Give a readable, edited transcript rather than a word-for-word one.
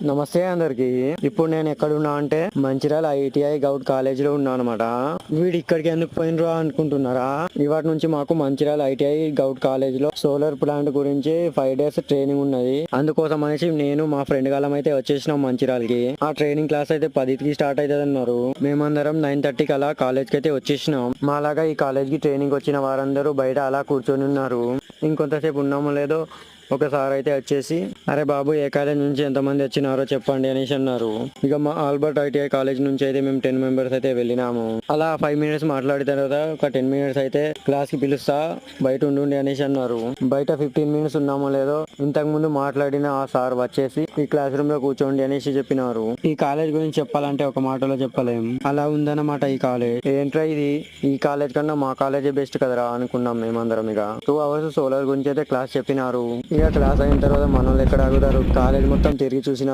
నమస్తే అందరికి. ఇప్పుడు నేను ఎక్కడున్నా అంటే మంచిర్యాల ఐటీఐ గౌడ్ కాలేజ్ లో ఉన్నా అనమాట. వీడు ఇక్కడికి ఎందుకు పోయినరు అనుకుంటున్నారా? ఇవాటి నుంచి మాకు మంచిర్యాల ఐటీఐ గౌడ్ కాలేజ్ లో సోలార్ ప్లాంట్ గురించి 5 days ట్రైనింగ్ ఉన్నది. అందుకోసం అనేసి నేను మా ఫ్రెండ్ గాలం అయితే వచ్చేసినాం మంచిర్యాలకి. ఆ ట్రైనింగ్ క్లాస్ అయితే 10కి స్టార్ట్ అవుతుంది అన్నారు. మేమందరం 9:30కి అలా కాలేజ్ కి అయితే వచ్చేసినాం. మాలాగా ఈ కాలేజ్ కి ట్రైనింగ్ వచ్చిన వారందరూ బయట అలా కూర్చొని ఉన్నారు. ఇంకొంతసేపు ఉన్నామో లేదో ఒకసారి అయితే వచ్చేసి, అరే బాబు ఏ కాలేజ్ నుంచి ఎంతమంది వచ్చినారో చెప్పండి అనేసి అన్నారు. ఇక మా ఆల్బర్ట్ ఐటీఐ కాలేజ్ నుంచి అయితే మేము 10 members అయితే వెళ్ళినాము. అలా 5 minutes మాట్లాడిన తర్వాత ఒక 10 minutes అయితే క్లాస్ కి పిలుస్తా బయట ఉండి అనేసి అన్నారు. బయట 15 minutes ఉన్నామో లేదో ఇంతకు ముందు మాట్లాడిన ఆ సార్ వచ్చేసి ఈ క్లాస్ రూమ్ లో కూర్చోండి అనేసి చెప్పినారు. ఈ కాలేజ్ గురించి చెప్పాలంటే ఒక మాటలో చెప్పలేం, అలా ఉందన్నమాట ఈ కాలేజ్. ఏంట్రా ఇది, ఈ కాలేజ్ కన్నా మా కాలేజే బెస్ట్ కదరా అనుకున్నాం మేమందరం. ఇక 2 hours సోలార్ గురించి అయితే క్లాస్ చెప్పినారు. ఇక క్లాస్ అయిన తర్వాత మనోళ్ళు ఎక్కడ ఆగుతారు, కాలేజ్ మొత్తం తిరిగి చూసినారు.